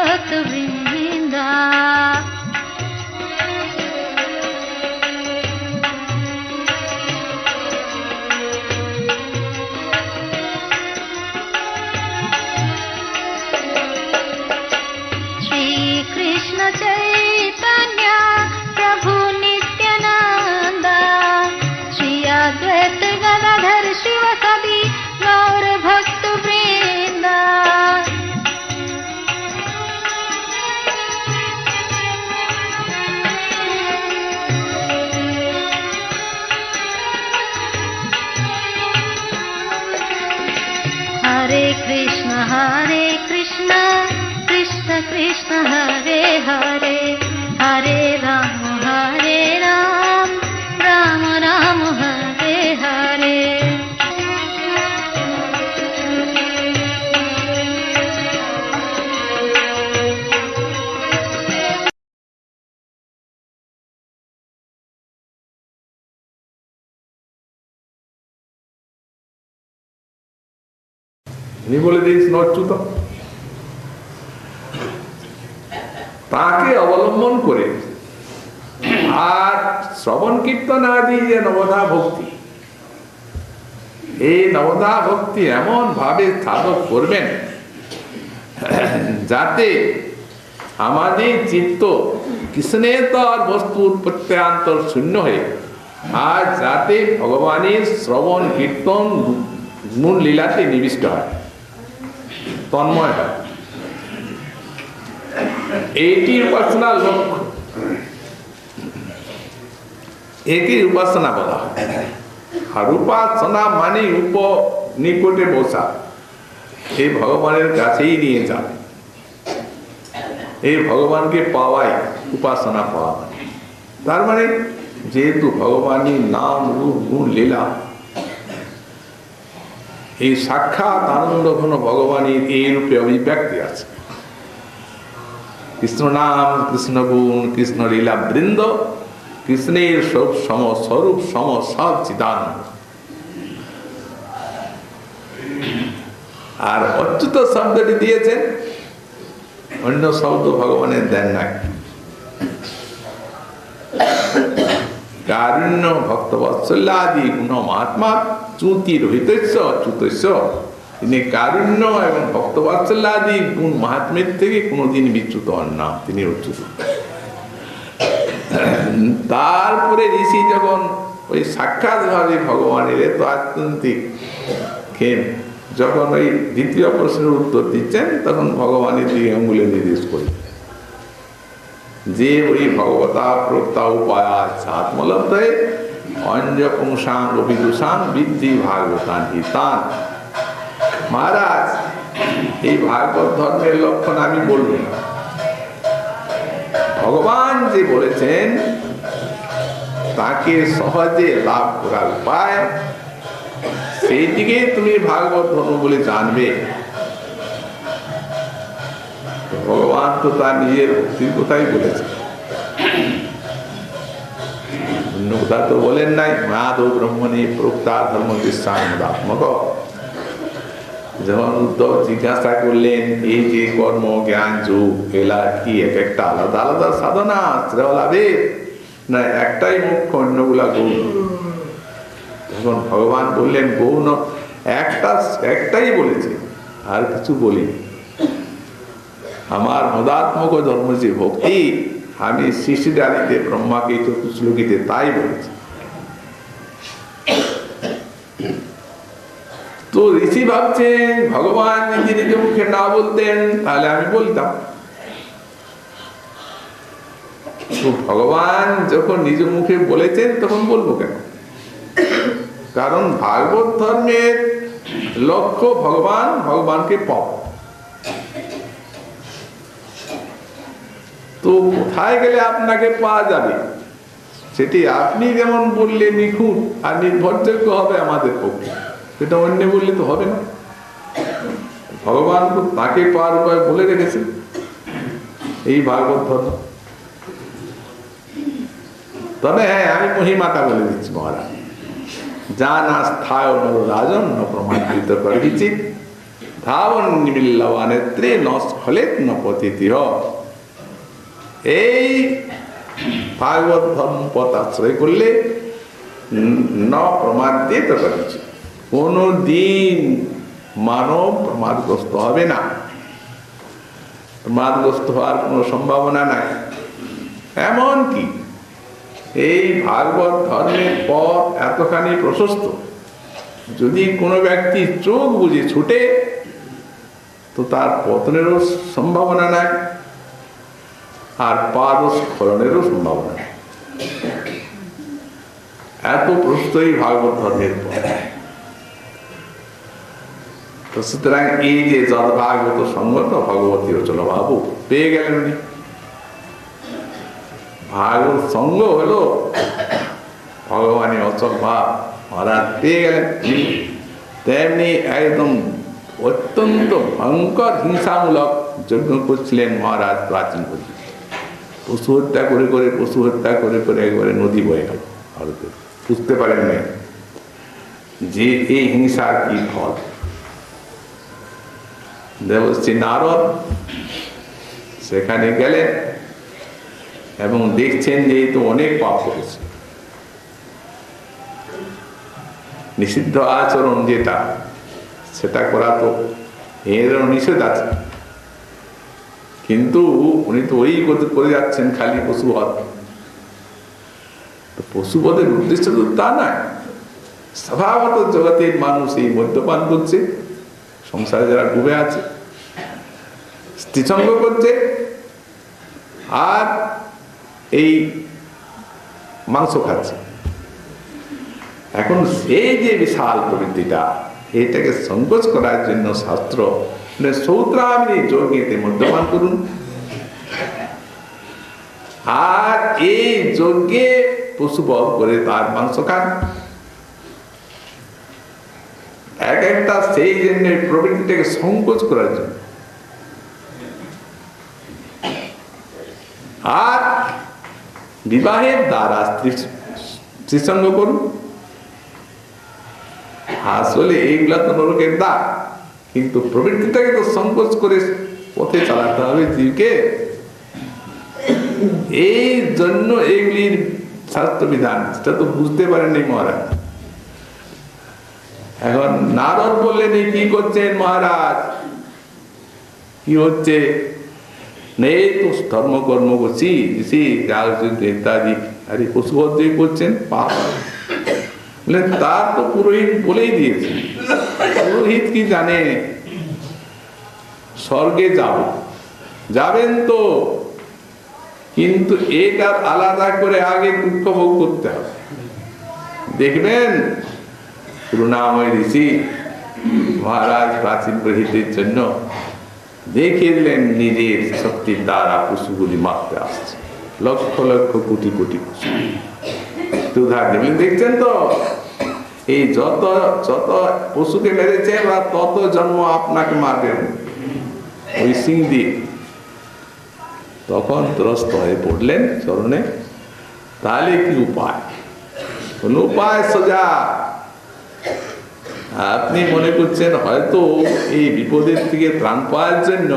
भक्त वृंदा। श्री कृष्ण चैतन्य प्रभु नित्यानंद, श्री अद्वैत गदाधर शिव सदी गौर भक्त वृंदा। हरे कृष्ण कृष्ण कृष्ण हरे हरे, हरे राम राम राम हरे हरे। বলে দিয়েছেন অচ্যুত, তাকে অবলম্বন করে আর শ্রবণ কীর্তন আদি যে নবধা ভক্তি, এই নবধা ভক্তি এমন ভাবে সাধক করবেন যাতে আমাদের চিত্ত কৃষ্ণের তর বস্তুর প্রত্যয়ান্তর শূন্য হয়ে আর যাতে ভগবানের শ্রবণ কীর্তন গুণ লীলাতে নিবিষ্ট হয়, তন্ময় হয়। এইটি উপাসনার লক্ষ্য, একে উপাসনা বলা হয়। আর উপাসনা মানে নিকটে বসা, এই ভগবানের কাছেই নিয়ে যাবে, এই ভগবানকে পাওয়াই উপাসনা পাওয়া। তার মানে যেহেতু ভগবানের নাম রূপ গুণ লীলা, এই সাক্ষাৎ আনন্দ ঘন ভগবানের এই রূপে অভিব্যক্তি আছে। কৃষ্ণ নাম, কৃষ্ণ গুণ, কৃষ্ণ লীলা বৃন্দ, কৃষ্ণের সব স্বরূপ সব চিদানন্দ। আর অচ্যুত শব্দটি দিয়েছেন, অন্য শব্দ ভগবানের দেন নাই। কারুণ্য ভক্তবৎসল্যাদি গুণ মহাত্মা চ্যুতি রহিতস্য অচ্যুতস্য। তিনি কারুণ্য এবং ভক্তবৎসল্যাদি গুণ মহাত্মের থেকে কোনোদিন বিচ্যুত হন না, তিনি অচ্যুত। তারপরে ঋষি যখন ওই সাক্ষাৎ ভাবে ভগবানের এত আত্যন্তিক খেম, যখন ওই দ্বিতীয় প্রশ্নের উত্তর দিচ্ছেন, তখন ভগবানের দিকে আঙ্গুলে নির্দেশ করি যে ওই ভগবতা প্রক্তা উপায় আত্মলব্ধে অঞ্জ পুংসাং অভিদুষাং বৃদ্ধি ভাগবতান হিতান। মহারাজ, এই ভাগবত ধর্মের লক্ষণ আমি বলবো না, ভগবান যে বলেছেন তাকে সহজে লাভ করার উপায়, সেই দিকে তুমি ভাগবত ধর্ম বলে জানবে। ভগবান তো তার নিজের ভক্তির কথাই বলেছে, অন্য কথা তো বলেন নাই। মাধব ব্রহ্মণী প্রক্তা ধর্ম বিশ্বাত্মক। যেমন উদ্ধব জিজ্ঞাসা করলেন, এই যে কর্ম জ্ঞান যোগ এলা কি এক একটা আলাদা আলাদা সাধনা শ্রেয় লাভে, না একটাই মুখ্য, অন্যগুলা গৌণ? তখন ভগবান বললেন গৌণ একটাই বলেছে, আর কিছু বলিনি। আমার মদাত্মক ধর্ম যে ভক্তি, আমি সৃষ্টিদারিতে ব্রহ্মাকে চতুশ্লোকিতে তাই বলেছি। তো ঋষি ভাবছেন ভগবান যদি নিজ মুখে না বলতেন তাহলে আমি বলতাম। তো ভগবান যখন নিজ মুখে বলেছেন তখন বলবো কেন? কারণ ভাগবত ধর্মের লক্ষ্য ভগবানকে পাওয়া। তো কোথায় গেলে আপনাকে পাওয়া যাবে সেটি আপনি যেমন বললে নিখুঁত আর নির্ভরযোগ্য হবে আমাদের পক্ষে, সেটা অন্য বললে তো হবে না। ভগবান তো তাকে পাওয়ার উপায় বলে রেখেছেন এই ভাগবত ধর্ম। তবে হ্যাঁ, আমি মহিমাটা বলে দিচ্ছি মহারাজ। যা না স্থায় নর রাজন ন প্রমাণিত করিচিত ধাবন নিবিল্লবা নেত্রে ন স্খলেত ন পতিতিহ। এই ভাগবত ধর্ম পথ আশ্রয় করলে ন প্রমাদিত করেছে, কোনো দিন মানব প্রমাদগ্রস্ত হবে না, প্রমাদগ্রস্ত হওয়ার কোনো সম্ভাবনা নাই। এমনকি এই ভাগবত ধর্মের পথ এতখানি প্রশস্ত, যদি কোনো ব্যক্তি চোখ বুঝে ছুটে তো তার পতনেরও সম্ভাবনা নাই, আর পাদস্খলনেরও সম্ভাবনা নাই। এত প্রশস্ত এই ভাগবত ধর্মের পথ। তো সুতরাং এই যে যদ্ভাগবত সঙ্গত ভগবতী চল বাবু পেয়ে গেলেন উনি। ভাগবত সঙ্গ হলো ভগবানের অচল ভাব, মহারাজ পেয়ে গেলেন। তেমনি একদম অত্যন্ত ভয়ঙ্কর হিংসামূলক যজ্ঞ করছিলেন মহারাজ প্রাচীন পর্যন্ত। পশু হত্যা করে করে পশু হত্যা করে করে একবারে নদী বয়ে গেল ভারতে। বুঝতে পারেন না যে এই হিংসার কি ফল। দেবশ্রী নারদ সেখানে গেলেন এবং দেখছেন যে এই তো অনেক পাপ করেছে, নিষিদ্ধ আচরণ যেটা সেটা করা তো এরও নিষেধ আছে, কিন্তু উনি তো ওই করে যাচ্ছেন খালি পশুবধ। তো পশুবধের উদ্দেশ্য তো তা নয়। স্বভাবত জগতের মানুষ এই মদ্যপান করছে, সংসারে যারা ডুবে আছে, স্ত্রীসঙ্গ করছে, আর এই মাংস খাচ্ছে। এখন সেই যে বিশাল প্রবৃত্তিটা, এটাকে সংকোচ করার জন্য শাস্ত্র সৌত্রামিনী যজ্ঞেতে মদ্যপান করুন, আর এই যজ্ঞে পশুবধ করে তার মাংস খান। এক একটা সেই জন্য প্রবৃত্তিটাকে সংকোচ করার জন্য। আর বিবাহের দ্বারা স্ত্রীসঙ্গ করুন। আসলে এইগুলা তো নরকের দ্বার, কিন্তু প্রবৃত্তিটাকে তো সংকোচ করে পথে চালাতে হবে জীবকে। এই জন্য এইগুলির শাস্ত্র বিধান সেটা তো বুঝতে পারেননি মহারাজ। এখন নারদ বললেন এই কি করছেন মহারাজ, কি হচ্ছে? নেই তো ধর্মকর্ম করছি ইত্যাদি, আরে পশুবদ্ধ করছেন পাপ। তার তো পুরোহিত বলেই দিয়েছে, পুরোহিত কি জানে স্বর্গে যাবেন তো, কিন্তু এটা আলাদা করে আগে দুঃখ ভোগ করতে হবে। দেখবেন করুণাময় ঋষি মহারাজ প্রাচীন পুরোহিতের জন্য দেখিয়ে দিলেন নিজের শক্তির দ্বারা পশুগুলি মারতে আসছে, লক্ষ লক্ষ কোটি কোটি পশু। দেখছেন তো এই যত যত পশুকে মেরেছে বা তত জন্ম আপনাকে মারবেন ওই সিং দিয়ে। তখন ত্রস্ত হয়ে পড়লেন চরণে। তাহলে কি উপায়? কোন উপায় সোজা। আপনি মনে করছেন হয়তো এই বিপদের থেকে ত্রাণ পাওয়ার জন্য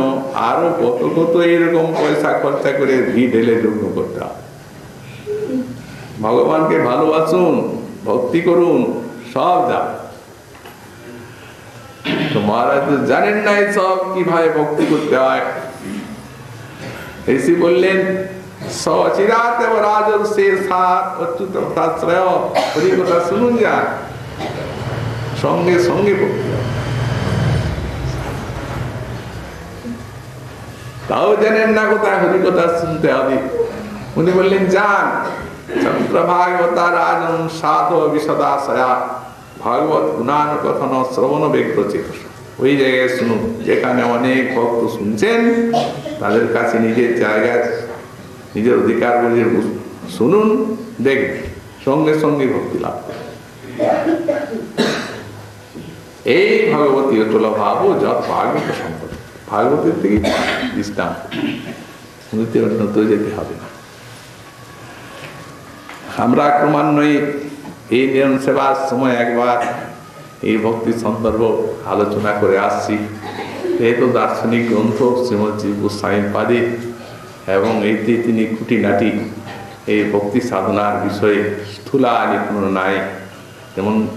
আরো কত কত এরকম পয়সা খরচা করে ঘি ঢেলে যজ্ঞ করতে হবে। ভগবানকে ভালোবাসুন, ভক্তি করুন, সব যাবে। তো মহারাজ তো জানেন না সব কিভাবে ভক্তি করতে হয়। ঋষি বললেন সচিরাত রাজর সে সাত অচ্যুত শ্রেয় হরি কথা শুনুন, যা সঙ্গে সঙ্গে ভক্তি হয়। তাও জানেন না কোথায় হরি কথা শুনতে হবে। উনি বললেন যান চন্দ্রভাগবতা রাজন সাধু বিশদাশয়া ভাগবত গুণান কথন শ্রবণ ব্যগ্র চেতস। ওই জায়গায় শুনুন যেখানে অনেক ভক্ত শুনছেন, তাদের কাছে নিজের জায়গায় নিজের অধিকার বুঝে শুনুন, দেখবেন সঙ্গে সঙ্গে ভক্তি লাভ করবে। এই ভগবতী চলো ভাবো যত ভাগবত সম্পদ, ভাগবতের থেকে দৃষ্টান্ত, অন্যত যেতে হবে না। আমরা ক্রমান্বয়ে এই নিয়ম সেবার সময় একবার এই ভক্তি সন্দর্ভ আলোচনা করে আসছি। এই তো দার্শনিক গ্রন্থ শ্রীমৎ গোস্বামী পাদে, এবং এইতে তিনি খুঁটিনাটি এই ভক্তি সাধনার বিষয়ে স্থূলাদি কোনো নাই।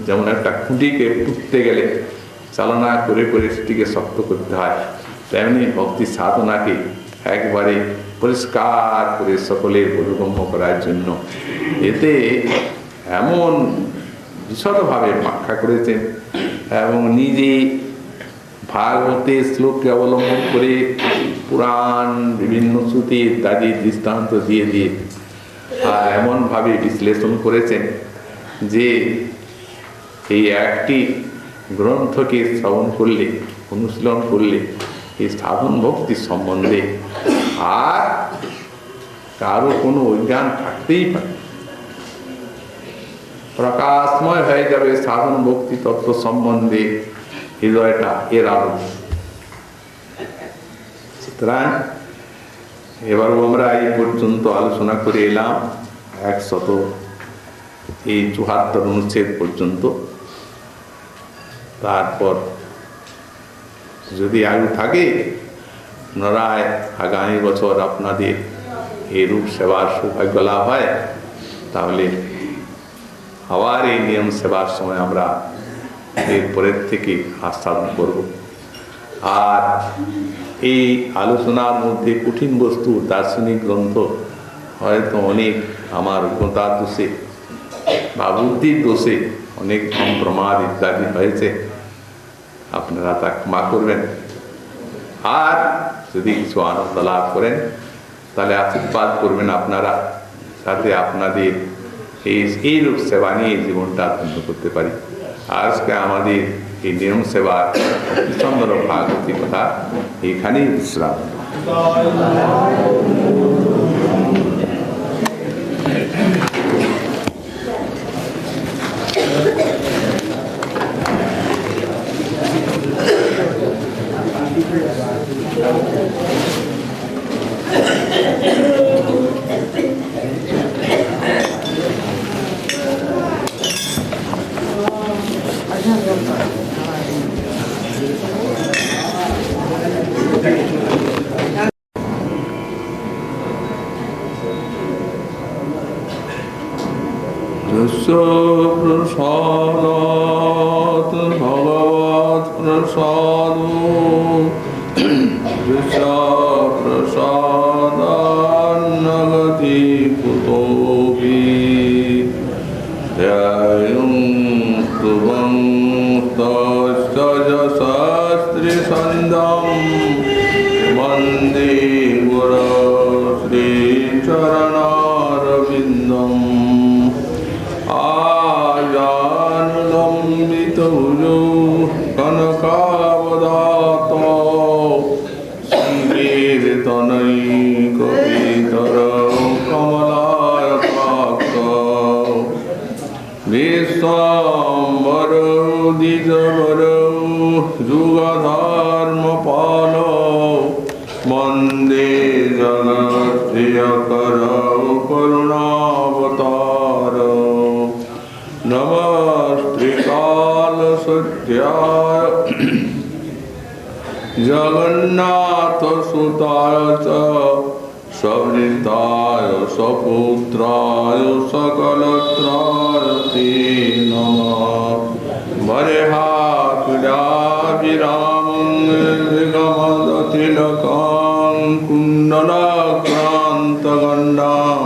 যেমন একটা খুঁটিকে পুঁততে গেলে চালনা করে করে সেটিকে শক্ত করতে হয়, তেমনি ভক্তি সাধনাকে একবারে পরিষ্কার করে সকলের বোধগম্য করার জন্য এতে এমন বিশদভাবে ব্যাখ্যা করেছেন, এবং নিজে ভাগবতের শ্লোককে অবলম্বন করে পুরাণ বিভিন্ন শ্রুতি ইত্যাদি দৃষ্টান্ত দিয়ে দিয়ে আর এমনভাবে বিশ্লেষণ করেছেন যে এই একটি গ্রন্থকে শ্রবণ করলে, অনুশীলন করলে এই সাধন ভক্তির সম্বন্ধে আর কারো কোনো অজ্ঞান থাকতেই পারে, প্রকাশময় হয়ে যাবে সাধন ভক্তি তত্ত্ব সম্বন্ধে হৃদয়টা এর আলো। সুতরাং এবারও আমরা এই পর্যন্ত আলোচনা করে এলাম 174 অনুচ্ছেদ পর্যন্ত। তারপর যদি আয়ু থাকে পুনরায় আগামী বছর আপনাদের এই রূপ সেবার সৌভাগ্য লাভ হয়, তাহলে আবার এই নিয়ম সেবার সময় আমরা এরপরের থেকে আস্বাদন করব। আর এই আলোচনার মধ্যে কঠিন বস্তু দার্শনিক গ্রন্থ হয়তো অনেক আমার অজ্ঞতার দোষে বা বুদ্ধির দোষে অনেক প্রমাদ ইত্যাদি হয়েছে, আপনারা তা ক্ষমা করবেন। আর যদি কিছু আনন্দ লাভ করেন তাহলে আশীর্বাদ করবেন আপনারা, যাতে আপনাদের এই রূপ সেবা নিয়ে জীবনটা ধন্য করতে পারি। আজকে আমাদের এই নিয়ম সেবার চন্দ্র ভাগবতী কথা এখানেই বিশ্রাম। প্রসাদাৎ ভগবৎ প্রসাদ প্রসাদান্নগতি কুতোপি ধ্যায়ং ধ্রুবং শাস্ত্রী সন্ধ্যম বন্দে গুরু শ্রীচরণারবিন্দম আজানুলম্বিতভুজো কনকাবদাত সংকীর্তনৈকপিতর কমলায়তাক্ষ বিশ্বম্বর দ্বিজবর যুগধর্মপাল বন্দে জগৎপ্রিয়কর করুণাবতার নমস্ত্রিকাল সত্যায় জগন্নাথ সুতায় চ সবৃতায় সপুত্রায় সকলত্রায় তে নমঃ বরেহাপিরাবিরামং বিগমদতিলকাং কুণ্ডলাক্রান্তগণ্ডাং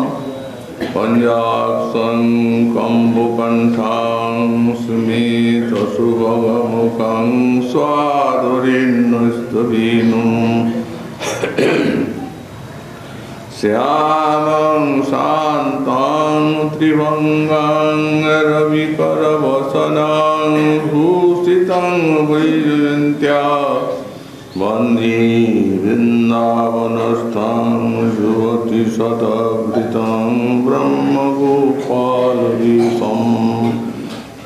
পঞ্জাক্ষং কম্বুকণ্ঠাং স্মিতসুভগমুখং স্বাদুরিন্নস্তবিনুং শ্যামং শান্তাং ত্রিভঙ্গাং রবিকরবসনাং ভূষিতং বৈজয়ন্ত্য়া বন্দে বৃন্দাবনস্থং যুবতী শতভৃতং ব্রহ্মগোপালবিষম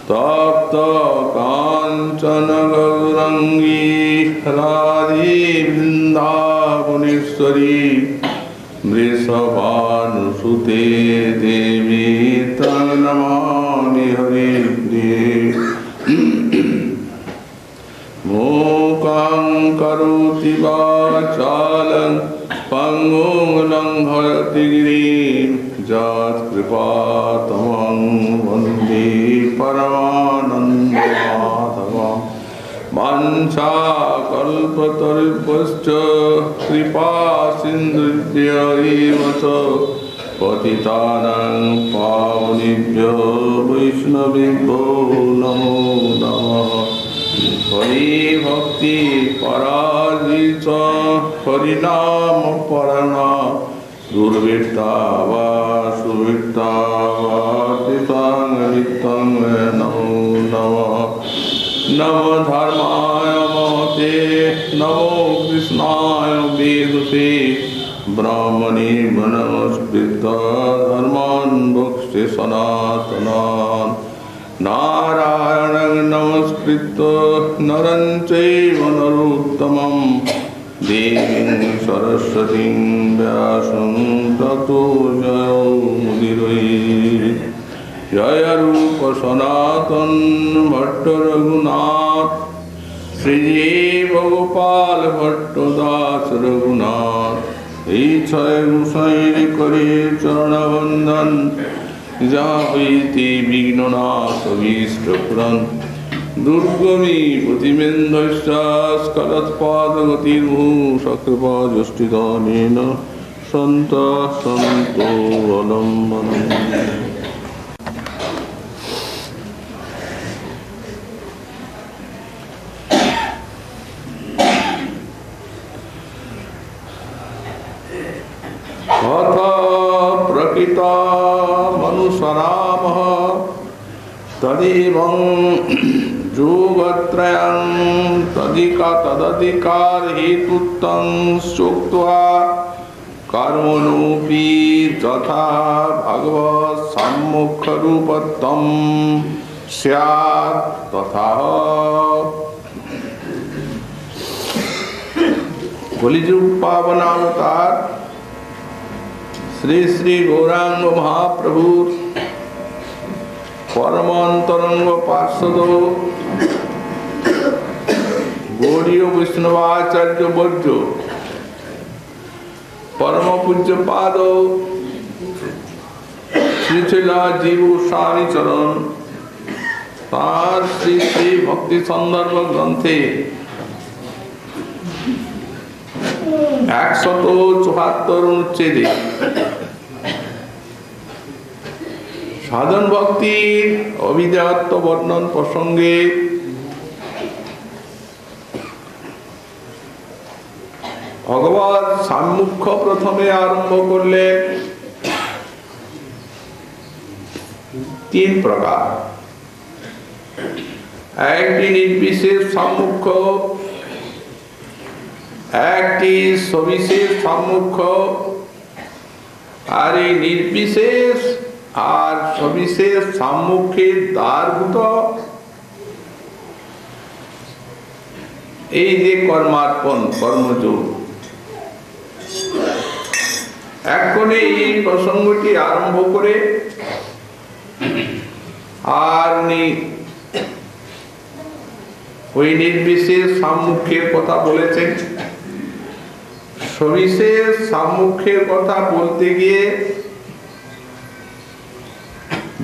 তপ্ত কাঞ্চন গৌরাঙ্গী রাধে বৃন্দাবনেশ্বরী বৃষভানুসুতে দেবী তং নমামি হরিপ্রিয়ে মূকং করো কरोति वाचालं पङ्गुं लङ्घयति गिरिं यत्कृपातमं वन्दे परमानन्दमाधवम् वाञ्छाकल्पतरुभ्यश्च कृपा सिन्धुभ्य च पतितानां पावनेभ्यो वैष्णवेभ्यो नमो नमः। हरि भक्ति पराजित हरिनाम परणा दुर्वृत्ता वा सुवृत्ता वा तितां नित्यं नमो नमः। नमो धर्माय महते नमो कृष्णाय वेदसे ब्राह्मणे नमस्कृत धर्मान् भुक्ष्ये सनातनान् नारायणं नमस्कृत्य नरं चैव नरोत्तमं देवीं सरस्वतीं व्यासं ततो जयमुदीरये। जय रूप सनातन भट्ट रघुनाथ श्री भगोपाल भट्ट दास रघुनाथ ईक्षय गुसाई करे चरण वंदन जहाँ होती विघ्ननाश अभीष्ट पुरन दुर्गमी प्रतिमेन्द्रस्कलत्पादगतिर्भू सकृपा जुष्टिदानेन सन्त सन्तो अवलम्बनम्। प्रकृता मनुष्यनामः तदेवं योगत्रयं तदधिकार हेतुत्वं सूक्त्वा कर्मणोऽपि तथा भगवत् सम्मुखरूपत्वं स्यात् तथा। कलिजुग पावनावतार श्री श्री गौरांग महाप्रभु परमांतरंग पार्षद गौड़ीय वैष्णवाचार्य वर्य परम पूज्य पाद श्री श्रीला जीव गोस्वामी चरण तार श्री श्री भक्ति संदर्भ ग्रंथे 174 অনুচ্ছেদে সাধন ভক্তির অভিজাত্য বর্ণন প্রসঙ্গে ভগবান সম্মুখ প্রথমে আরম্ভ করলেন 3 প্রকার। একটি নির্বিশেষ সম্মুখ, একটি সবিশেষ সম্মুখ, আর এই নির্বিশেষ আর সবিশেষ সম্মুখের দ্বারভূত এই যে কর্মার্পণ কর্মযোগ। এখন এই প্রসঙ্গটি আরম্ভ করে আর ওই নির্বিশেষ সম্মুখের কথা বলেছেন। সবিশেষ সম্মুখের কথা বলতে গিয়ে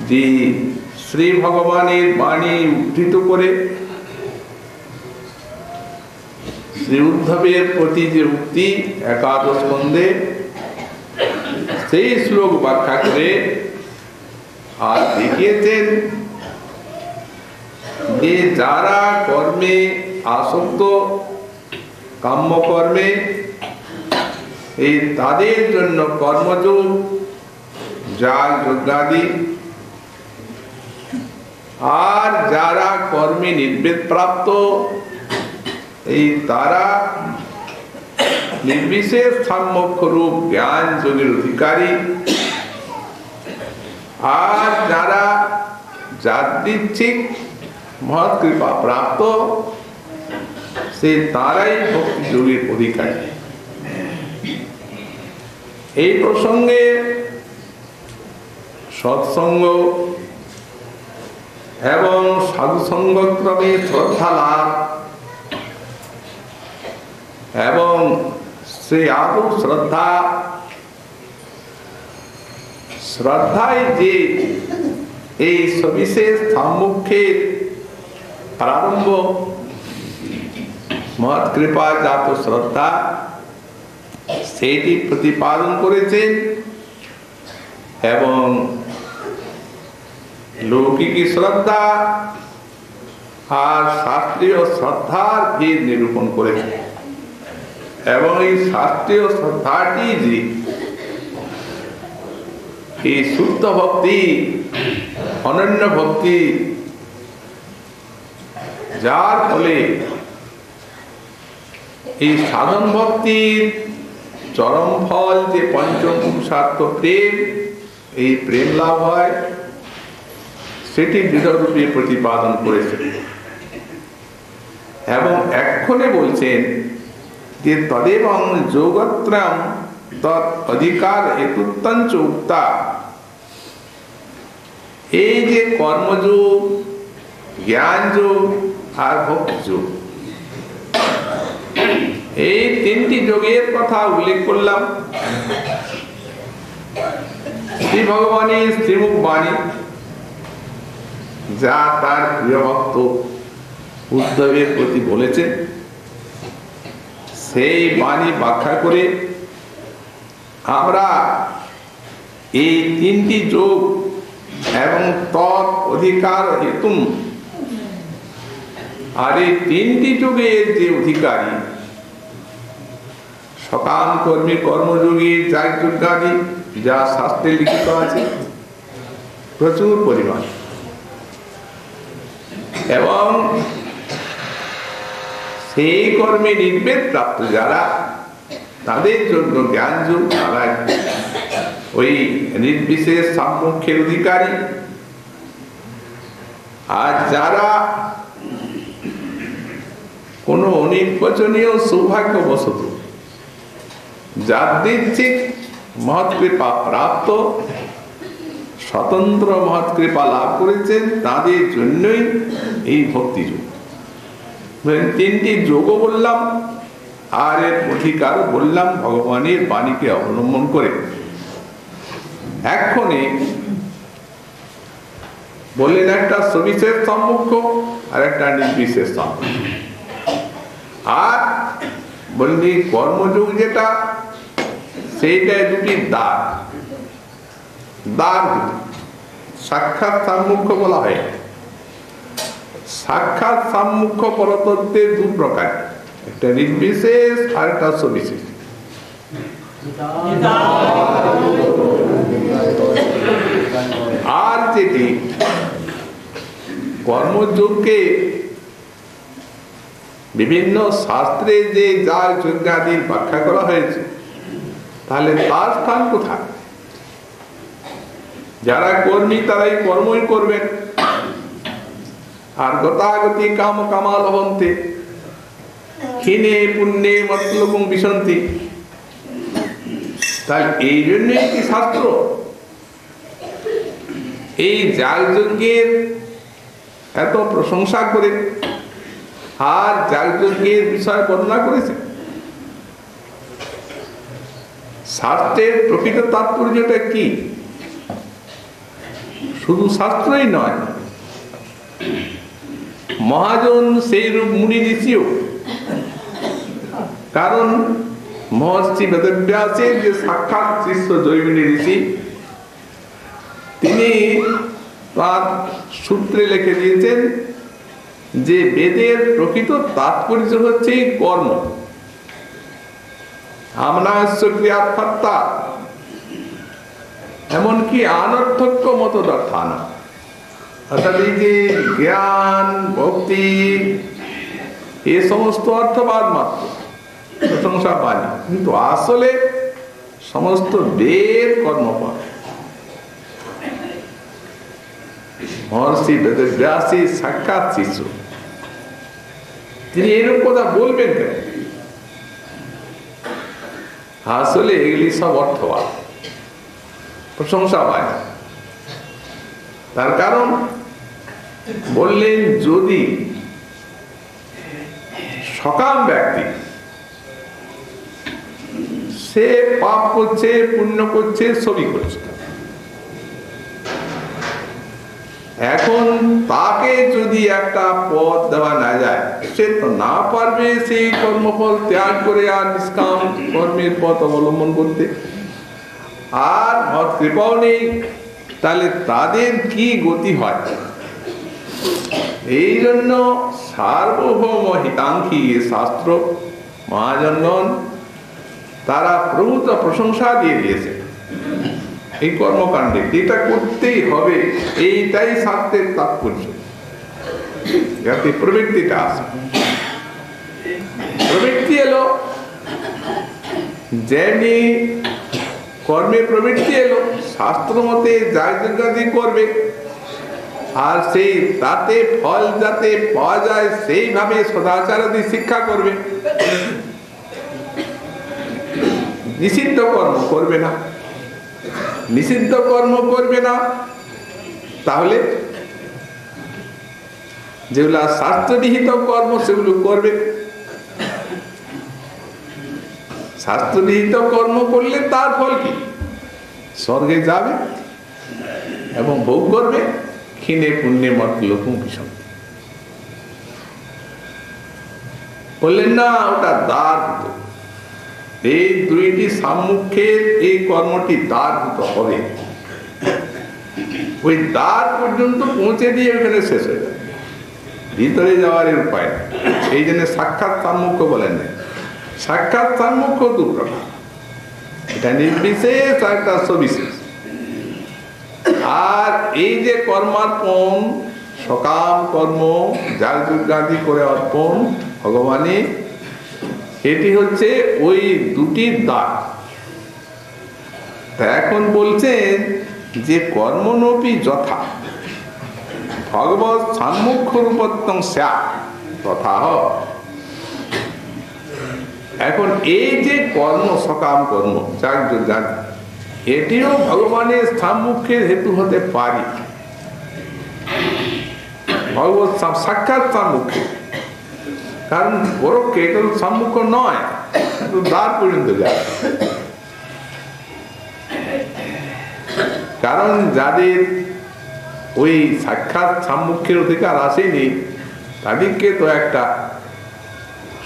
যে শ্রী ভগবানের বাণী উদ্ধৃত করে শ্রী উদ্ধবের প্রতি যে উক্তি একাদশ স্কন্ধে, সেই শ্লোক ব্যাখ্যা করে আর দেখিয়েছেন যে যারা কর্মে আসক্ত, কাম্যকর্মে, এই তাদের জন্য কর্মযোগ, যাগ যজ্ঞাদি, আর যারা কর্মে নির্বেদ প্রাপ্ত এই তারা নির্বিশেষ সম্মুখ রূপ জ্ঞান যোগের অধিকারী, আর যারা যাদৃচ্ছিক মহৎ কৃপা প্রাপ্ত সে তারাই ভক্তি যোগের অধিকারী। এই প্রসঙ্গে সৎসঙ্গ এবং সাধুসঙ্গ ক্রমে শ্রদ্ধা লাভ এবং সে আদৌ শ্রদ্ধায় যে এই সবিশেষ সম্মুখের প্রারম্ভ মহৎ কৃপা জাত শ্রদ্ধা সেইটি প্রতিপাদন করেছেন এবং লৌকিক শ্রদ্ধা আর শাস্ত্রীয় শ্রদ্ধার ভেদ নিরূপণ করেছেন এবং এই শাস্ত্রীয় শ্রদ্ধাটি যে এই শুদ্ধ ভক্তি অনন্য ভক্তি যার ফলে এই সাধন ভক্তির চরম ফল যে পঞ্চপুরুষার্থ প্রেম, এই প্রেম লাভ হয় সেটি দৃঢ়রূপে প্রতিপাদন করেছে এবং এক্ষণে বলছেন যে তদেবং যোগত্রয়ম তৎ অধিকার হেতুত্বঞ্চ উক্তা। এই যে কর্মযোগ, জ্ঞান যোগ আর ভক্তি যোগ, এই তিনটি যোগের কথা উল্লেখ করলাম। শ্রী ভগবানের শ্রীমুখ বাণী যা তার প্রিয় ভক্ত উদ্ধবের প্রতি বলেছেন, সেই বাণী ব্যাখ্যা করে আমরা এই তিনটি যোগ এবং তৎ অধিকার হেতু আর এই তিনটি যোগের যে অধিকারী সকাম কর্মী কর্মযোগী যাগযজ্ঞাদি যা শাস্ত্রে লিখিত আছে প্রচুর পরিমাণ, এবং সেই কর্মে নির্বেদ প্রাপ্ত যারা তাদের জন্য জ্ঞান যোগ, তারা ওই নির্বিশেষ সাম্মুখ্যের অধিকারী। আর যারা কোনো অনির্বচনীয় সৌভাগ্যবশত যাদৃচ্ছিক মহৎ কৃপা প্রাপ্ত স্বতন্ত্র মহৎ কৃপা লাভ করেছেন, তাদের জন্যই এই ভক্তি যোগ। তিনটি যোগও বললাম আর এর অধিকার বললাম ভগবানের বাণীকে অবলম্বন করে। এক্ষণে বললেন একটা সবিশেষ সম্মুখ আর একটা নির্বিশেষ সম্মুখ, আর বললি কর্মযোগ যেটা সেইটা দুটি দ্বার, সাক্ষাৎ সম্মুখ বলা হয়। সাক্ষাৎ সম্মুখ পরতত্ত্বের দু প্রকার, একটা নির্বিশেষ আর একটা সবিশেষ। আর যেটি কর্মযোগকে বিভিন্ন শাস্ত্রে যে যাগ যজ্ঞাদির ব্যাখ্যা করা হয়েছে, তাহলে তার স্থান কোথায়? যারা কর্মী তারাই কর্মই করবেন, আর গতাগতি কাম কামা লভন্তে ক্ষীণে পুণ্যে মতলোকং বিশন্তি। তাহলে এই জন্যই কি শাস্ত্র এই যাগযজ্ঞের এত প্রশংসা করে আর যাগযজ্ঞের বিষয় বর্ণনা করেছে? শাস্ত্রের প্রকৃত তাৎপর্যটা কি? শুধু শাস্ত্রই নয়, মহাজন সেই রূপ মুনি ঋষিও। কারণ মহর্ষি বেদব্যাসের যে সাক্ষাৎ শিষ্য জৈমিনী ঋষি, তিনি তার সূত্রে লিখে দিয়েছেন যে বেদের প্রকৃত তাৎপর্য হচ্ছে কর্ম, আমনাস্য ক্রিয়াত্মা, এমনকি আনর্থক্য মতদর্থানা, অর্থাৎ এই যে জ্ঞান ভক্তি এ সমস্ত অর্থবাদ মাত্র, প্রশংসা বাণী, কিন্তু আসলে সমস্ত বেদ কর্মপদ। মহর্ষি বেদব্যাসী সাক্ষাৎ শিষ্য, তিনি এরকম কথা বলবেন কেন? আসলে এগুলি সব অর্থবাদ, প্রশংসা বাণী। তার কারণ বললেন, যদি সকাম ব্যক্তি সে পাপ করছে, পুণ্য করছে, সবই করছে। এখন তাকে যদি একটা পথ দেওয়া না যায়, সে তো না পারবে সেই কর্মফল ত্যাগ করে আর নিষ্কাম কর্মের পথ অবলম্বন করতে, আর ভগবত কৃপাও নেই, তাহলে তাদের কি গতি হয়? এই জন্য সার্বভৌম হিতাঙ্ক্ষী শাস্ত্র মহাজনগণ তারা প্রভূত প্রশংসা দিয়ে দিয়েছে এই কর্মকাণ্ডে। এটা করতেই হবে, এইটাই শাস্ত্রের তাৎপর্য, যাতে প্রবৃত্তিটা আসে। প্রবৃত্তি এলো, যেমনি কর্মে প্রবৃত্তি এলো, শাস্ত্র মতে যাগযজ্ঞাদি করবে, আর সেই তাতে ফল যাতে পাওয়া যায় সেইভাবে সদাচারাদি শিক্ষা করবে। নিষিদ্ধ কর্ম করবে না, নিষিদ্ধ কর্ম করবে না, তাহলে যেগুলা শাস্ত্রবিহিত কর্ম সেগুলো করবে। শাস্ত্রবিহিত কর্ম করলে তার ফল কি? স্বর্গে যাবে এবং ভোগ করবে, ক্ষীণে পুণ্যে মত লোকম ভীষণ। বললেন না, ওটা দ্বারভূত। এই দুইটি সম্মুখের এই কর্মটি দ্বারভূত হবে, ওই দ্বার পর্যন্ত পৌঁছে দিয়ে ওখানে শেষ হয়ে যাবে, ভিতরে যাওয়ার উপায় নেই। এই জন্য সাক্ষাৎ সম্মুখ বলেন না। সাক্ষাৎ সম্মুখ দু প্রকার, এটা নির্বিশেষ আর একটা সবিশেষ। আর এই যে কর্মার্পণ, সকাম কর্ম, যাগযজ্ঞাদি করে অর্পণ ভগবানে, এটি হচ্ছে ওই দুটি দ্বার। তা এখন বলছেন যে কর্মনোপি যথা ভগবৎ সম্মুখ রূপত্বং স্যাৎ তথা। এখন এই যে কর্ম, সকাম কর্ম, যাগযজ্ঞাদি, এটিও ভগবানের সম্মুখের হেতু হতে পারে, ভগবৎ সাক্ষাৎ সম্মুখে। কারণ পরোক্ষে এটা সম্মুখ নয়, দ্বার পর্যন্ত যায়। কারণ যাদের ওই সাক্ষাৎ সম্মুখের অধিকার আসেনি, তাদেরকে তো একটা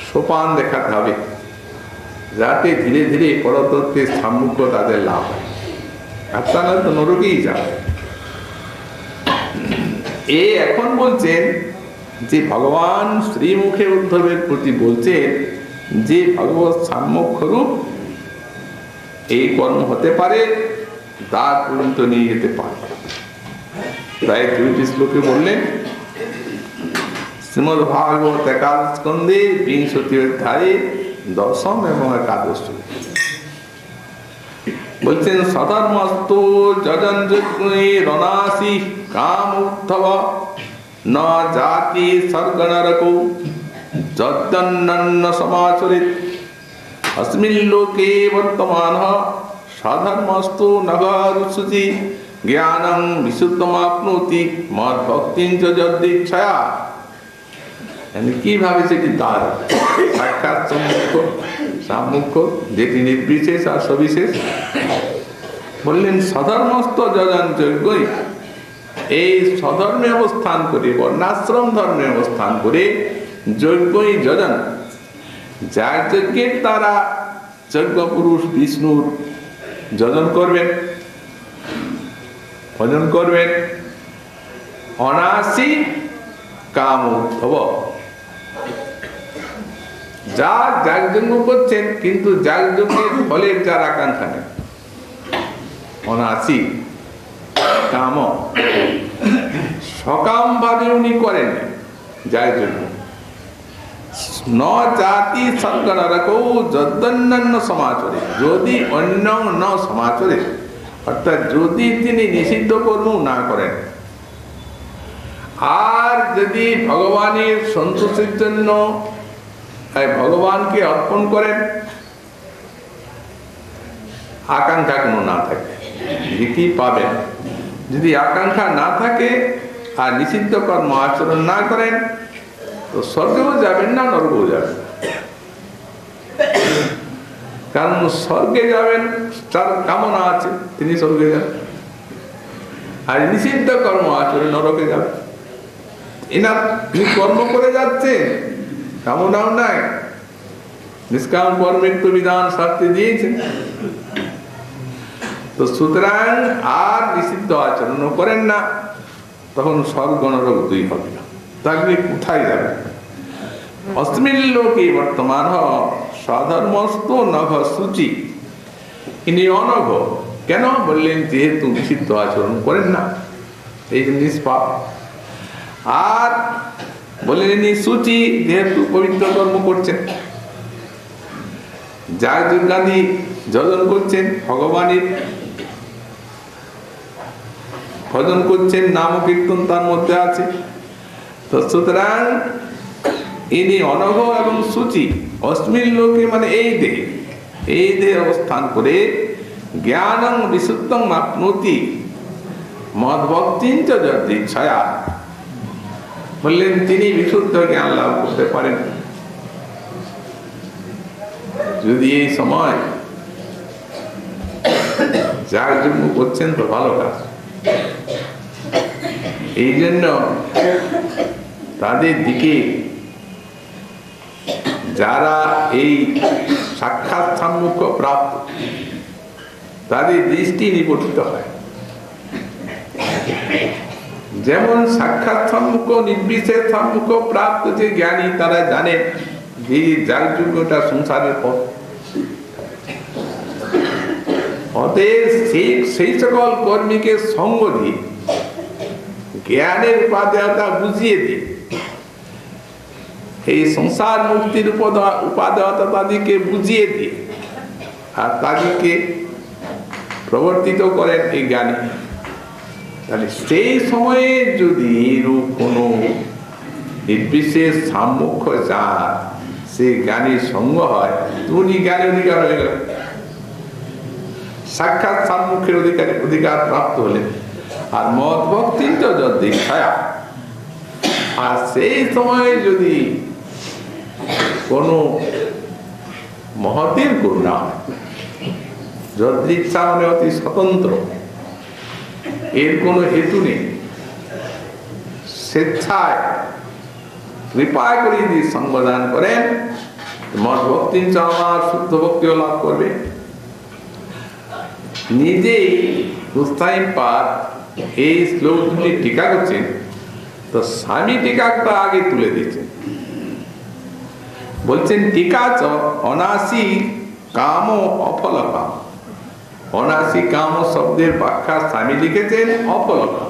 সোপান দেখাতে হবে, যাতে ধীরে ধীরে পরতত্ত্বের সম্মুখ তাদের লাভ হয়। আর তাহলে তো নরকেই যাবে। এ এখন বলছেন যে ভগবান শ্রীমুখে উদ্ধবের প্রতি বলছেন যে ভগবৎ সম্মুখ রূপ এই কর্ম হতে পারে, দ্বার পর্যন্ত নিয়ে যেতে পারে। তাই দুইটি শ্লোকে বললেন, শ্রীমদ্ ভাগবত একাদশ স্কন্ধে 20 অধ্যায়ে 10ম এবং 11শ বলছেন, সধর্মস্তু যজঞ্জগ্নে রনাসি কাম উদ্ধব ন জাতি স্বর্গনরকো যদ্যন্ন সমাচরিত अस्मिन् लोके वर्तमानः साधर्मस्तु नगरुचि ज्ञानं विशुद्धमाप्नोति मद्भक्तिं च यद्दीक्षया। কিভাবে সেটি দ্বার, সাক্ষাৎ সম্মুখ, যেটি নির্বিশেষ আর সবিশেষ। বললেন সধর্মস্থ যজন যজ্ঞই, এই স্বধর্মে অবস্থান করে, বর্ণাশ্রম ধর্মে অবস্থান করে, যজ্ঞই যজন, যার যজ্ঞের দ্বারা যজ্ঞ পুরুষ বিষ্ণুর যজন করবেন, ভজন করবেন, অনাসি কাম উদ্ধব, যার যাগযজ্ঞ করছেন কিন্তু যাগযজ্ঞের ফলের যার আকাঙ্ক্ষা নেই, অনাসি কাম, সকাম ভাবে উনি করেন যাগযজ্ঞ। ন জাতি সৎগণরকৌ যদ্যন্যান্য সমাচরে, যদি অন্য ন সমাচরে, অর্থাৎ যদি তিনি নিষিদ্ধ কর্ম না করেন, আর যদি ভগবানের সন্তোষের জন্য ভগবানকে অর্পণ করেন, আকাঙ্ক্ষা কোনো না থাকে, কি পাবেন। যদি আকাঙ্ক্ষা না থাকে আর নিষিদ্ধ কর্ম আচরণ না করেন, তো স্বর্গেও যাবেন না, নরকেও যাবেন না। কারণ স্বর্গে যাবেন তার কামনা আছে, তিনি স্বর্গে যাবেন, আর নিষিদ্ধ কর্ম আচরণ নরকে যাবেন। এনার তিনি কর্ম করে যাচ্ছেন, কামনাও নাই, নিষ্কাম কর্মের তো বিধান শাস্তি দিয়েছেন। তো সুতরাং আর নিষিদ্ধ আচরণ করেন না, তখন স্বর্গ নরক দুই হবে না, তাহলে কোথায় যাবে? অস্মিন লোকে বর্তমান স্বধর্মস্থ নঘ সূচি, ইনি অনঘ। কেন বললেন? যেহেতু নিষিদ্ধ আচরণ করেন না, এই যে নিষ্পাপ। আর বললেন ইনি সূচি, যেহেতু পবিত্র কর্ম করছেন, যাগ যজ্ঞাদি যজন করছেন, ভগবানের ভজন করছেন, নাম কীর্তন তার মধ্যে আছে। তো সুতরাং ইনি অনঘ এবং সূচি। অস্মিন লোকে মানে এই দেহে অবস্থান করে জ্ঞানং বিশুদ্ধং আপনতি মদ্ভক্তিঞ্চ যদিচ্ছয়া, বললেন তিনি বিশুদ্ধ জ্ঞান লাভ করতে পারেন যদি এই সময় যার জন্য করছেন, তো ভালো কাজ। এই জন্য তাদের দিকে যারা এই সাক্ষাৎ সম্মুখ প্রাপ্ত, তাদের দৃষ্টি নিবর্তিত হয়। যেমন সাক্ষাৎ সম্মুখ নির্বিশেষ সম্মুখ প্রাপ্ত যে জ্ঞানী, তারা জানেন যে যার যোগ্যটা সংসারের পথ। অতএব সেই সকল কর্মীকে সঙ্গ দিয়ে জ্ঞানের উপাদেয়তা বুঝিয়ে দিয়ে এই সংসার মুক্তির উপাদেয়তা তাদেরকে বুঝিয়ে দিয়ে আর তাদেরকে প্রবর্তিত করেন এই জ্ঞানী। তাহলে সেই সময়ে যদি এরূপ কোনো নির্বিশেষ সাম্মুখ্য যার সে জ্ঞানীর সঙ্গ হয়, উনি জ্ঞানী অধিকার হয়ে গেল, সাক্ষাৎ সাম্মুখের অধিকার প্রাপ্ত হলেন। আর মদ ভক্তি তো যদি ছায়া, আর সেই সময়ে যদি কোনো মহতের করুণা হয়, যদৃচ্ছা মানে অতি স্বতন্ত্র, এর কোনো হেতু নেই, স্বেচ্ছায় কৃপায় করে যদি সঙ্গদান করেন, মদ ভক্তি আমার শুদ্ধ ভক্তিও লাভ করবে। নিজেই গোস্বামী পাদ এই শ্লোক দুটি টিকা করছেন, তো স্বামী টিকাটা আগে তুলে দিচ্ছেন। বলছেন টিকা চ অনাসি কাম অফল কাম। অনাসি কাম শব্দের ব্যাখ্যা স্বামী লিখেছেন অফল কাম,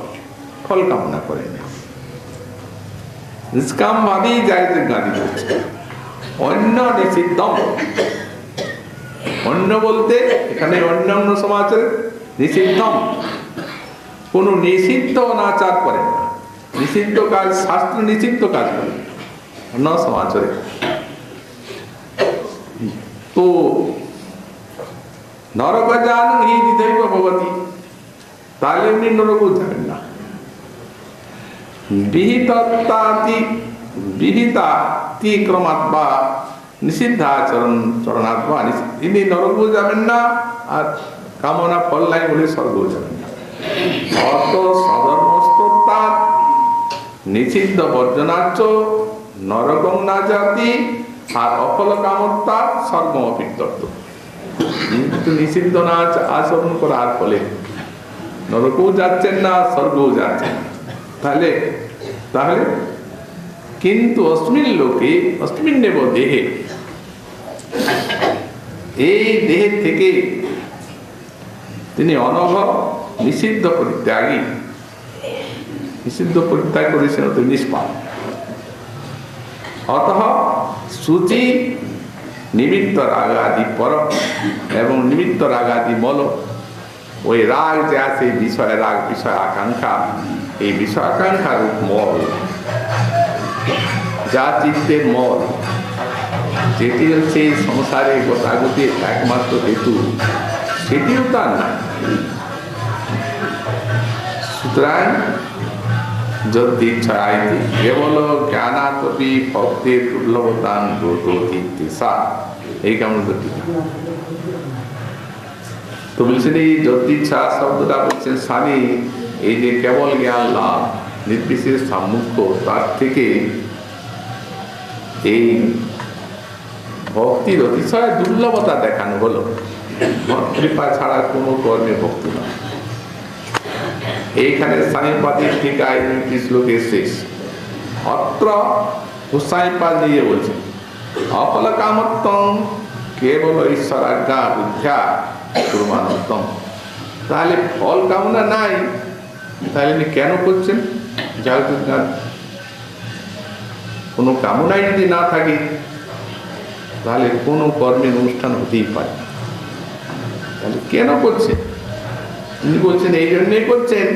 ফল কামনা করেন, নিষ্কাম ভাবেই যাইতে গাড়ি করছে। অন্য নিষিদ্ধম, অন্য বলতে এখানে অন্যান্য সমাজের নিষিদ্ধম, কোন নিষিদ্ধ অনাচার করেন না, নিষিদ্ধ কাজ, শাস্ত্র নিষিদ্ধ কাজ করেন অন্য সমাজে। তো নরক যান হি দিদৈব ভবতি, তাহলে উনি নরক যাবেন না। বিহিতাতি ক্রমাৎ বা নিষিদ্ধাচরণ চরণাৎ বা ইনি নরকও যাবেন না, আর কামনা ফল নাই বলে স্বর্গও যাবেন না। অর্থ সধর্মস্ততাৎ নিষিদ্ধ বর্জনার্চ নরকং না জাতি, আর অফল কামত্তা স্বর্গম অপিত্যর্থ। কিন্তু নিষিদ্ধ না আচরণ করার ফলে নরকও যাচ্ছেন না, স্বর্গও যাচ্ছেন না। তাহলে কিন্তু অস্মিন লোকে অস্মিন্নেব দেহে, এই দেহের থেকে তিনি অনঘ নিষিদ্ধ পরিত্যাগী, নিষিদ্ধ পরিত্যাগ করেছেন, তো নিষ্পাপ। অতঃ সূচি নিমিত্ত রাগাদি পর এবং নিমিত্ত রাগাদি মল, ওই রাগ যে আছে বিষয় রাগ, বিষয় আকাঙ্ক্ষা, এই বিষয় আকাঙ্ক্ষার রূপ মল, যা চিত্তের মল, যেটি হচ্ছে সংসারে গতাগতির একমাত্র হেতু, সেটিও তার না। সুতরাং যদি ছড়াইতে কেবল জ্ঞানাতপি ভক্তের দুর্লভতান ব্রত এই কেমন তো বলছেন এই যদিচ্ছা শব্দটা বলছেন স্বামী এই যে কেবল জ্ঞান লাভ নির্বিশেষ সাম্মুখ্য তার থেকে এই ভক্তির অতিশয় দুর্লভতা দেখানো হলো। কৃপা ছাড়া কোনো কর্মে ভক্তি নয়। এইখানে স্বামীপাদের টিকায় 2টি শ্লোকের শেষ। অত্র হুসাইপাদ দিয়ে বলছেন অফল কামত্তম কেবল ঈশ্বরাজ্ঞা বুদ্ধা কুর্মানত্তম। তাহলে ফল কামনা নাই, তাহলে আপনি কেন করছেন? যার কোনো কামনাই যদি না থাকে তাহলে কোনো কর্মের অনুষ্ঠান হতেই পারে না। তাহলে কেন করছেন? তিনি বলছেন এই জন্যই করছেন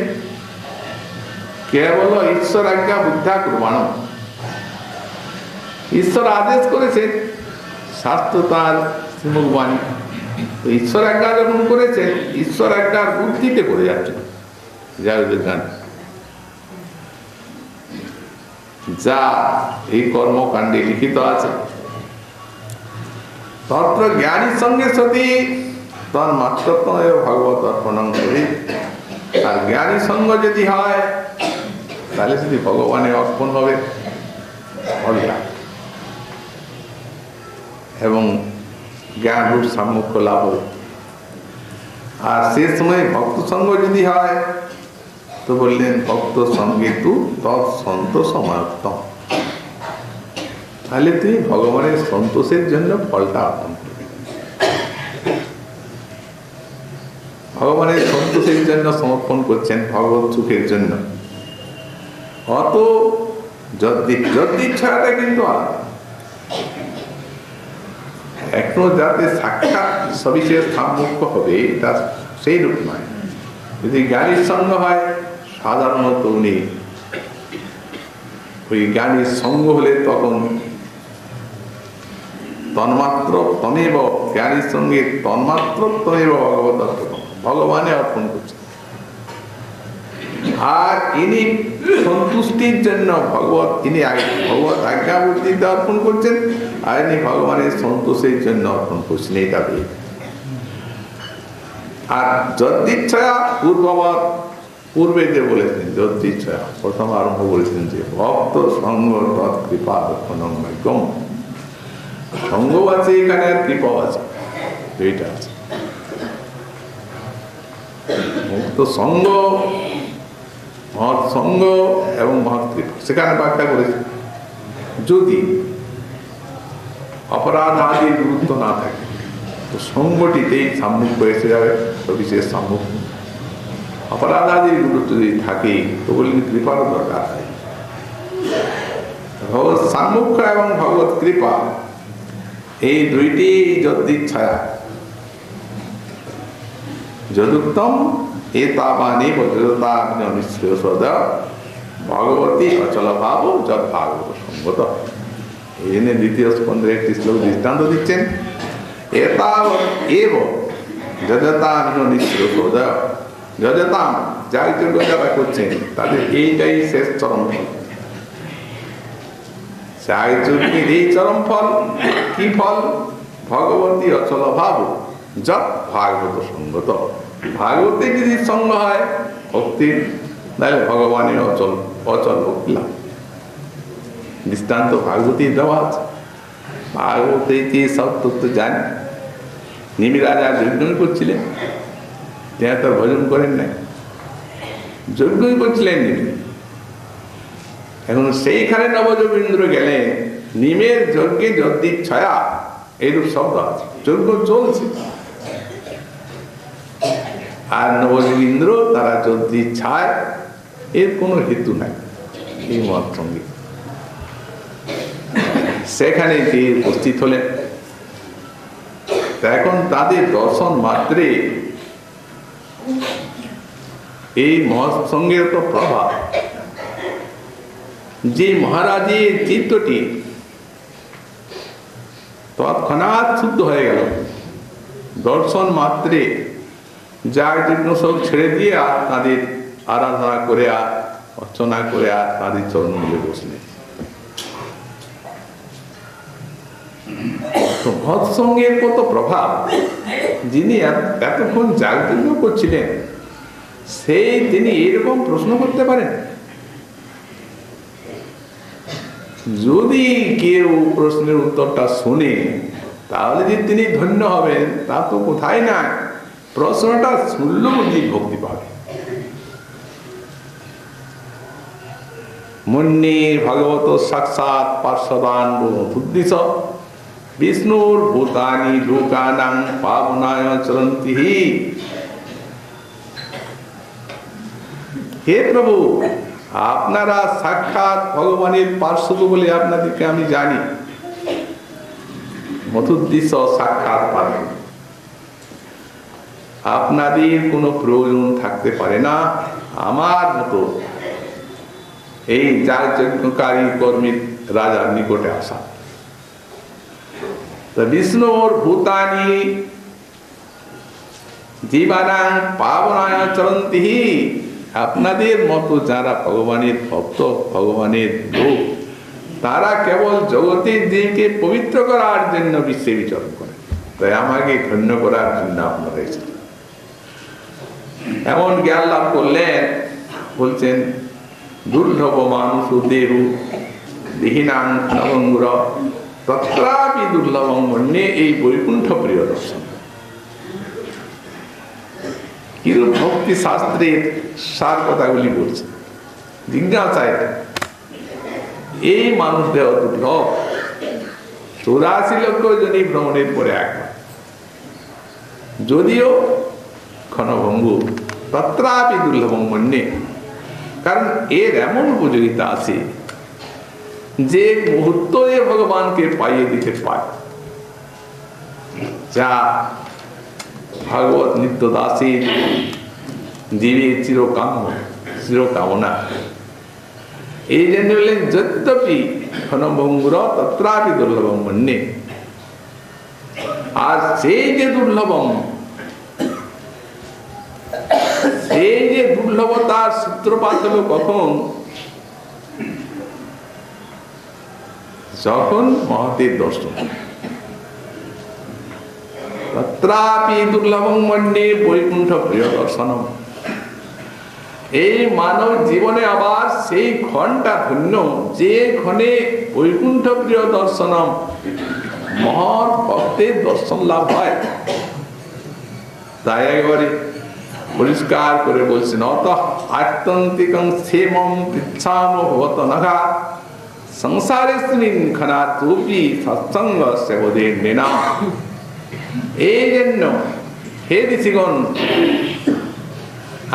কেবল ঈশ্বর আজ্ঞা বুদ্ধা কুর্বাণ। ঈশ্বর আদেশ করেছেন, শাস্ত্র তার শ্রীমুখবাণী। তো ঈশ্বর আজ্ঞা যখন করেছেন, ঈশ্বর আজ্ঞার বুদ্ধিতে করে যাচ্ছেন যাদের গান যা এই কর্মকাণ্ডে লিখিত আছে। তত্র জ্ঞানীর সঙ্গে সতী তন মাত্রত্ব ভগবত অর্পণং করি। আর জ্ঞানী সঙ্গ যদি হয় তাহলে যদি ভগবানে অর্পণ হবে এবং জ্ঞান রূপ সাম্যক্য লাভ হবে। আর সে সময় ভক্ত সঙ্গ যদি হয় তো বললেন ভক্ত সঙ্গে তু তৎ সন্তোষ সমাপ্তম। তাহলে তুমি ভগবানের সন্তোষের জন্য ফলটা অর্পণ করবে, ভগবানের সন্তোষের জন্য সমর্পণ করছেন, ভগবত সুখের জন্য। অত যদিচ্ছাটা কিন্তু আলাদা। এখনো যাতে সাক্ষাৎ সবিশেষ সাম্যক্য হবে তা সেই রূপ নয়। যদি জ্ঞানীর সঙ্গ হয় সাধারণত উনি ওই জ্ঞানীর সঙ্গ হলে তখন তন্মাত্র তমেব, জ্ঞানীর সঙ্গে তন্মাত্র তমেব ভগবত অর্পণ, ভগবানে অর্পণ করছেন। আর ইনি সন্তুষ্টির জন্য ইনি ভগবত আজ্ঞা বুদ্ধিতে অর্পণ করছেন, আর ইনি ভগবানের সন্তোষের জন্য অর্পণ করছেন। এই দাবি। আর যদিচ্ছয়া পূর্ববৎ, পূর্বে যে বলেছেন যদিচ্ছয়া, প্রথম আরম্ভ করেছেন যে ভক্ত সঙ্গ তৎ কৃপা গম। সঙ্গ আছে এখানে, আর কৃপাও আছে, দুইটা আছে। মুক্ত সঙ্গ, মহৎ সঙ্গ এবং মহৎ কৃপা সেখানে ব্যাখ্যা করেছে। যদি অপরাধ আদির গুরুত্ব না থাকে তো সঙ্গটিতেই সাম্মুখ্য এসে যাবে, বিশেষ সাম্মুখ্য। অপরাধ আদির গুরুত্ব যদি থাকে তো বললেন কৃপারও দরকার হয়। ভগবত সাম্মুখ্য এবং ভগবত কৃপা এই দুইটি যদিচ্ছায়া যদুত্তম এতাবানি ভগবতী অচল ভাব যদ ভাগবত সঙ্গত। এই জন্য দ্বিতীয় স্কন্ধের একটি শ্লোক দৃষ্টান্ত দিচ্ছেন, এতাব এব যজতাম নিঃশ্রোদয়। যজতাম যাই যোগ্য যারা করছেন তাদের এইটাই শেষ চরম ফল। যাই যোগ্যের এই চরম ফল কি ফল? ভগবতী অচল ভাব যত ভাগবত সঙ্গত। ভাগবতে যদি সঙ্গ হয় ভক্তির, তাহলে ভগবানের অচল ভক্তি লাভ। দৃষ্টান্ত ভাগবতী দেওয়া আছে। ভাগবতে কি সব তত্ত্ব জানে। নিমি রাজা যজ্ঞই করছিলেন, তিনি তার ভজন করেন নাই, যজ্ঞই করছিলেন নিমি। এখন সেইখানে নবযোগীন্দ্র গেলেন, নিমের যজ্ঞে যদিচ্ছয়া এইরূপ শব্দ আছে, যজ্ঞ চলছে। আর নবযোগীন্দ্র তারা যদিচ্ছায়, এর কোনো হেতু নাই এই মত সঙ্গে। সেখানে গিয়ে উপস্থিত হলেন। এখন তাদের দর্শন মাত্রে এই মহাসঙ্গের তো প্রভাব, যে মহারাজের চিত্তটি তৎক্ষণাৎ শুদ্ধ হয়ে গেল। দর্শন মাত্রে যার জন্য সব ছেড়ে দিয়ে আর তাদের আরাধনা করে আর অর্চনা করে আর তাদের চরণ মূলে বসলেন। তো ভৎসঙ্গের কত প্রভাব, যিনি এতক্ষণ জাগযজ্ঞ করছিলেন সেই তিনি এরকম প্রশ্ন করতে পারেন? যদি কেউ প্রশ্নের উত্তরটা শুনে তাহলে যে তিনি ধন্য হবেন তা তো কোথায় না, প্রশ্নটা শুনলেও যে ভক্তি পাবে। মুন্নি ভগবত সাক্ষাৎ পার্শ্বদান বুদ্ধিস বিষ্ণুর ভূতানি লোকানাং পাবনায় চরন্তি। হে প্রভু, আপনারা সাক্ষাৎ ভগবানের পার্শ্বদ বলে আপনাদেরকে আমি জানি, মধুদ্দিশ সাক্ষাৎ পাবেন। আপনাদের কোনো প্রয়োজন থাকতে পারে না আমার মতো এই যাগযজ্ঞকারী কর্মীর রাজার নিকটে আসা। বিষ্ণুর ভূতানি জীবানাং পাবনায় চরন্তি। আপনাদের মতো যারা ভগবানের ভক্ত, ভগবানের লোক, তারা কেবল জগতের জীবকে পবিত্র করার জন্য বিশ্বে বিচরণ করে। তাই আমাকে ধন্য করার জন্য আপনারা এসেছেন। এমন জ্ঞান লাভ করলেন, বলছেন দুর্লভ মানুষ দেহু দেহিনাং নবঙ্গুর তত্রাপি দুর্লভং মন্যে। এই বৈকুণ্ঠ প্রিয় দর্শন কিরূপ ভক্তি শাস্ত্রের সার কথাগুলি বলছে। জিজ্ঞাসা এটা, এই মানুষ দেহ দুর্লভ, 84 লক্ষ জনী ভ্রমণের পরে একবার, যদিও ক্ষণভঙ্গু তত্রাপি দুর্লভং মন্যে। কারণ এর এমন উপযোগিতা আছে যে মুহূর্তে ভগবানকে পাইয়ে দিতে পারে, যা ভাগবত নিত্য দাসীর জীবের চিরকামনা। এই জন্য বললেন যদ্যপি ক্ষণভঙ্গুর তত্রাপি দুর্লভং মন্যে। আর সেই যে দুর্লভম, এই যে দুর্লভতার সূত্রপাত হলো কখন? যখন মহতের দর্শন। তত্রাপি দুর্লভং মন্যে বৈকুণ্ঠ প্রিয় দর্শনম। এই মানব জীবনে আবার সেই ক্ষণটা ধন্য যে ক্ষণে বৈকুণ্ঠ প্রিয় দর্শনম, মহৎ ভক্তের দর্শন লাভ হয়। তাই একবারে পরিষ্কার করে বলছেন, অত আত্যন্তিকং ক্ষেমং পৃচ্ছাম ভবত নঘা সংসারেস্মিন ক্ষণাতুপি সৎসঙ্গ সেবদের নেনা। এই জন্য হে ঋষিগণ,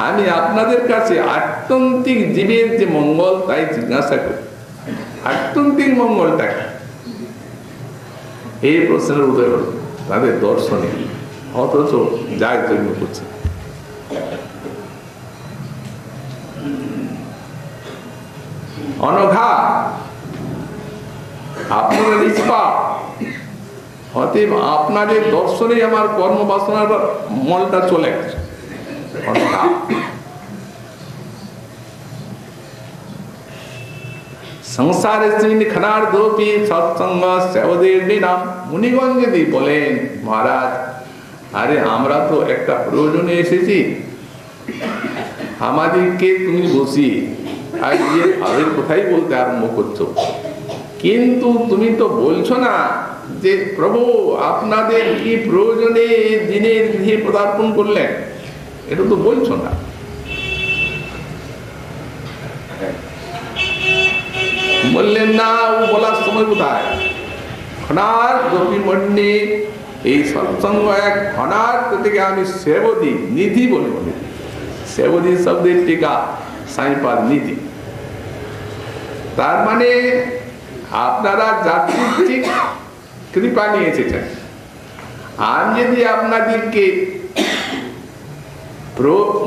আমি আপনাদের কাছে আত্যন্তিক জীবের যে মঙ্গল তাই জিজ্ঞাসা করি। আত্যন্তিক মঙ্গলটা এই প্রশ্নের উদয় হল তাদের দর্শনে, অথচ যাগযজ্ঞ করছে। অনঘা আপনারা নিষ্পাপ, অতএব আপনাদের দর্শনে আমার কর্মবাসনার মলটা চলে গেছে। সংসারে ক্ষণার্ধপি সৎসঙ্গ সেবদের নাম। মুনিগণ যদি বলেন, মহারাজ আরে আমরা তো একটা প্রয়োজনে এসেছি, আমাদেরকে তুমি বসি আর গিয়ে ভাবের কোথায় বলতে আরম্ভ করছো, কিন্তু তুমি তো বলছো না যে প্রভু আপনাদের কি প্রয়োজনে দিনের গৃহে পদার্পণ করলেন, এটা তো বলছো না। বললেন না, ও বলার সময় কোথায়? ক্ষণার্ধপি মন্যে, এই সৎসঙ্গ এক ক্ষণার্ধ থেকে আমি সেবদি নিধি বলে বলি। সেবদি শব্দের টিকা সাইপাদ নিধি। তার মানে আপনারা যাত্রীর কৃপা নিয়ে এসেছেন। আমি যদি আপনাদেরকে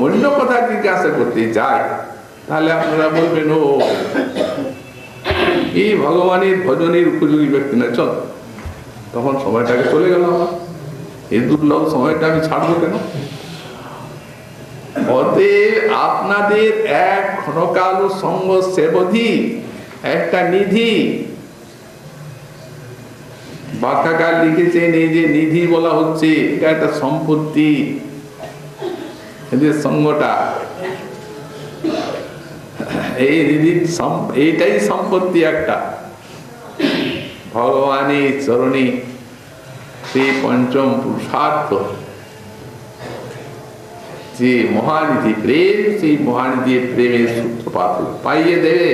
অন্য কথা জিজ্ঞাসা করতে যাই তাহলে আপনারা বলবেন, ও এই ভগবানের ভজনের উপযোগী ব্যক্তি না, চল। তখন সময়টাকে চলে গেল আমার, এই দুর্লভ সময়টা আমি ছাড়বো কেন? অতএব আপনাদের এক ক্ষণকাল সঙ্গ সেবধি একটা নিধি, ব্যাখ্যাকার লিখেছেন এই যে নিধি বলা হচ্ছে এটা একটা সম্পত্তি, এদের সঙ্গটা এই নিধির এইটাই সম্পত্তি একটা ভগবানের চরণে, সেই পঞ্চম পুরুষার্থ যে মহানিধি প্রেম, সেই মহানিধি প্রেমের সূত্রপাত পাইয়ে দেবে।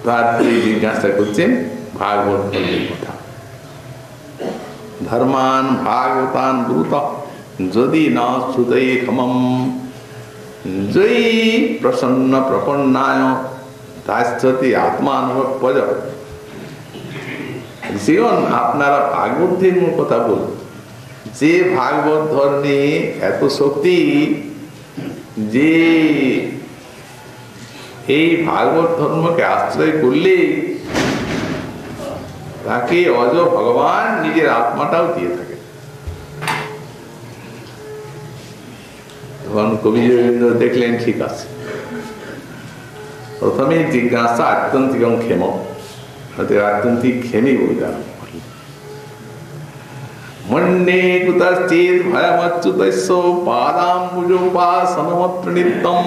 তারপরে জিজ্ঞাসা করছেন ভাগবত ধর্মের কথা। ধর্মান ভাগবতান ব্রুত যদি না শ্রুতয়ে ক্ষমম জয়ী প্রসন্ন প্রপন্নায় দাস্যতি আত্মানুভব। জীবন আপনারা ভাগবত ধর্মের কথা বলুন, যে ভাগবত ধর্মে এত শক্তি, যে এই ভাগবত ধর্মকে আশ্রয় করলে তাকে অজ ভগবান নিজের আত্মাটাও দিয়ে থাকে। তখন কবি রবীন্দ্র দেখলেন ঠিক আছে, প্রথমে জিজ্ঞাসা আত্যন্তিক ক্ষেম, আত্যন্তিক ক্ষেমই বললাম মন্যে কুতশ্চিৎ ভয়মচ্যুতস্য পাদাম্বুজোপাসনমত্র নিত্যম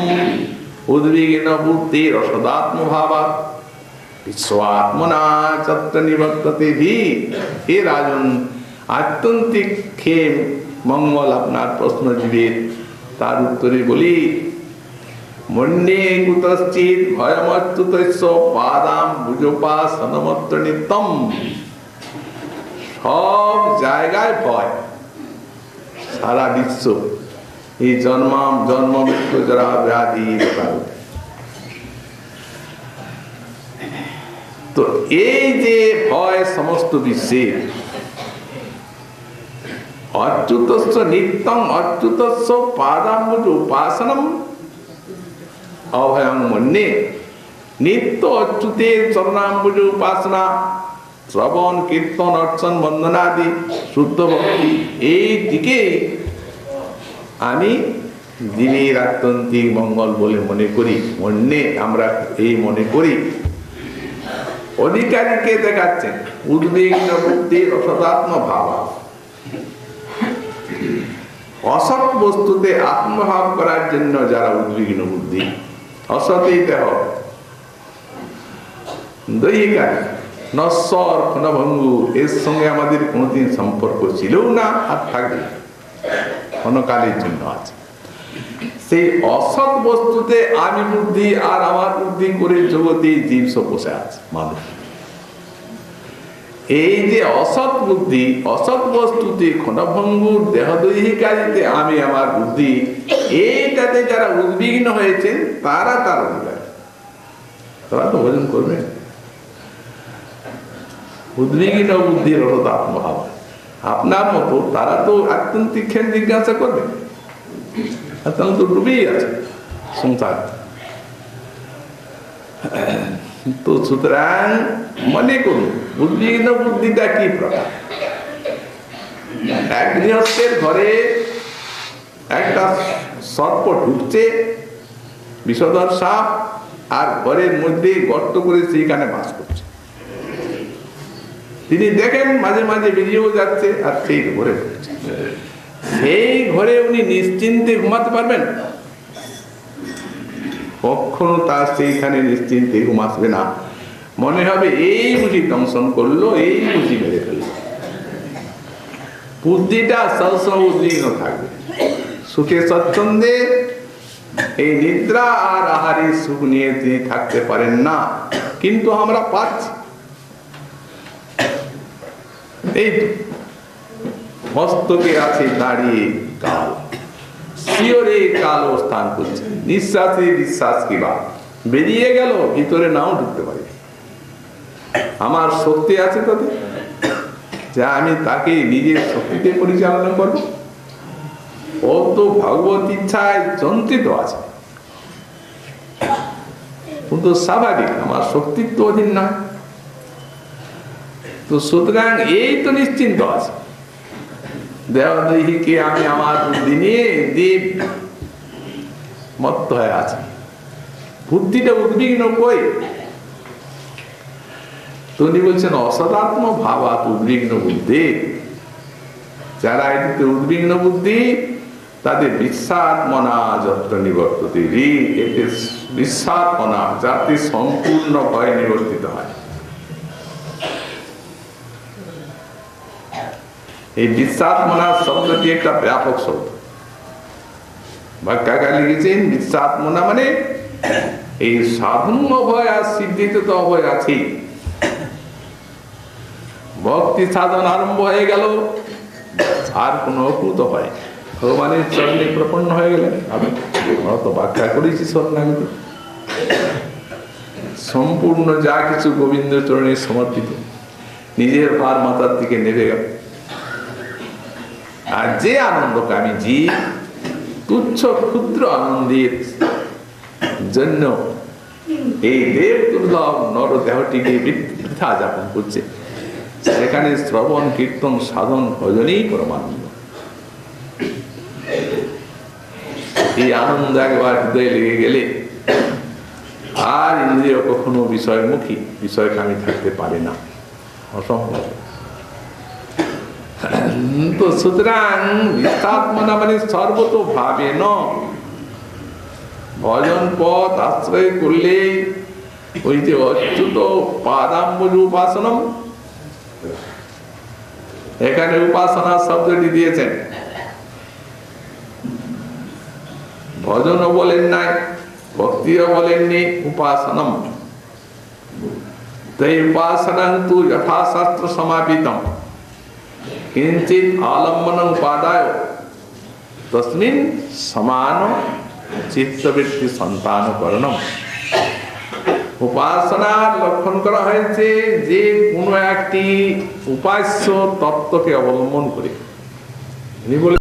উদ্বিগ্ন বুদ্ধি রসদাত্মভাবাৎ বিশ্বআত্মনা চত্র নিবর্ততে ভি। হে রাজন, আত্যন্তিক ক্ষেম মঙ্গল আপনার প্রশ্ন জীবের, তার উত্তরে বলি মন্যে কুতশ্চিৎ ভয়মচ্যুতস্য পাদাম্বুজোপাসনমত্র নিত্যম। সব জায়গায় ভয়, সারা বিশ্ব এই জন্ম মৃত্যু জরা ব্যাধি। তো এই যে ভয় সমস্ত বিশ্বের, অচ্যুতস্য নিত্যং অচ্যুতস্য পাদাম্বুজ উপাসনম অভয়ং মন্যে। নিত্য অচ্যুতের চরণাম্বুজ উপাসনা, শ্রবণ কীর্তন অর্চন বন্দনাদি শুদ্ধ ভক্তি, এই দিকে আমি দিনের আত্যন্তিক মঙ্গল বলে মনে করি। মন্যে আমরা এই মনে করি। অধিকারীকে দেখাচ্ছেন উদ্বিগ্ন বুদ্ধি রসদাত্ম ভাব, অসৎ বস্তুতে আত্মভাব করার জন্য যারা উদ্বিগ্ন বুদ্ধি, অসতেই দেহ দৈহিকারী নশ্বর ক্ষণভঙ্গুর, এর সঙ্গে আমাদের কোনোদিন সম্পর্ক ছিল না আর থাকবে ক্ষণকালের জন্য আছে। সেই অসৎ বস্তুতে আমি বুদ্ধি আর আমার বুদ্ধি করে জগতে জীব সব বসে আছে মানুষ। এই যে অসৎ বুদ্ধি, অসৎ বস্তুতে ক্ষণভঙ্গুর দেহদৈহিকারিতে আমি আমার বুদ্ধি, এইটাতে যারা উদ্বিগ্ন হয়েছেন তারা তার অধিকার, তারা তো ভোজন করবে। উদ্বিগ্ন বুদ্ধির রসদ আত্মভাব, আপনার মতো তারা তো আত্যন্তিক ক্ষেম জিজ্ঞাসা করবে, তারা তো ডুবেই আছে সংসার। তো সুতরাং মনে করুন উদ্বিগ্ন বুদ্ধিটা কি প্রকার। এক গৃহস্থের ঘরে একটা সর্প ঢুকছে, বিষধর সাপ, আর ঘরের মধ্যে গর্ত করে সেইখানে বাস করছে। তিনি দেখেন মাঝে মাঝে বেরিয়েও যাচ্ছে আর সেই ঘরে ঢুকছে। সেই ঘরে উনি নিশ্চিন্তে ঘুমাতে পারবেন? কখনো তার সেইখানে নিশ্চিন্তে ঘুম আসবে না। মনে হবে এই বুঝি দংশন করলো, এই বুঝি মেরে ফেললো। বুদ্ধিটা সবসময় উদ্বিগ্ন থাকবে। সুখে স্বচ্ছন্দে এই নিদ্রা আর আহারের সুখ নিয়ে তিনি থাকতে পারেন না, কিন্তু আমরা পাচ্ছি। এই তো মস্তকে আছে দাঁড়িয়ে কাল, শিওরে কাল অবস্থান করছে, নিঃশ্বাসে বিশ্বাস কি বা বেরিয়ে গেল, ভিতরে নাও ঢুকতে পারি। আমার শক্তি আছে তাতে যে আমি তাকে নিজের শক্তিতে পরিচালনা করব। ও তো ভগবত ইচ্ছায় যন্ত্রিত আছে, কিন্তু স্বাভাবিক আমার শক্তির তো অধীন না। তো সুতরাং এই তো নিশ্চিন্ত আছে, দেহদৈহিকে আমি আমার বুদ্ধি নিয়ে দেব মত্ত হয়ে আছে। বুদ্ধিটা উদ্বিগ্ন কই? তো উনি বলছেন অসদাত্ম ভাবাত উদ্বিগ্ন বুদ্ধি, যারা এটিতে উদ্বিগ্ন বুদ্ধি তাদের বিশ্বাত্মনা যত্র নিবর্ততে, এতে বিশ্বাত্মনা যাতে সম্পূর্ণ ভয় নিবর্তিত হয়। এই বিশ্বাত্মনা শব্দটি একটা ব্যাপক শব্দ। ব্যাখ্যাকার লিখেছেন বিশ্বাত্মনা মানে এই সাধন অভয় আর সিদ্ধিতে তো অভয় আছেই। ভক্তি সাধন আরম্ভ হয়ে গেল, আর কোন অকুত হয় ভগবানের চরণে প্রপন্ন হয়ে গেলেন। আমি তো ব্যাখ্যা করেছি শরণাগতি, সম্পূর্ণ যা কিছু গোবিন্দ চরণে সমর্পিত, নিজের ভার মাথার দিকে নেমে গেল। আর যে আনন্দকামী জীব তুচ্ছ ক্ষুদ্র আনন্দের জন্য এই দেব দুর্লভ নর দেহটিকে বৃথা যাপন করছে, সেখানে শ্রবণ কীর্তন সাধন ভজনই পরমানন্দ। এই আনন্দ একবার হৃদয়ে লেগে গেলে আর ইন্দ্রিয় কখনো বিষয়মুখী বিষয়কামী থাকতে পারে না, অসম্ভব। তো সুতরাং বিশ্বাত্মনা মানে সর্বত ভাবে ন, ভজন পথ আশ্রয় করলে ওই যে অচ্যুত পাদাম্বুজ উপাসনম, এখানে উপাসনা শব্দটি দিয়েছেন, ভজনও বলেন নাই, ভক্তিও বলেননি, উপাসনম। তাই উপাসনা তু যথাশাস্ত্র সমাপিতম কিঞ্চিত আলম্বনং উপাদায় তস্মিন সমান চিত্তবৃত্তি সন্তানকরণম। উপাসনার লক্ষণ করা হয়েছে যে কোনো একটি উপাস্য তত্ত্বকে অবলম্বন করে।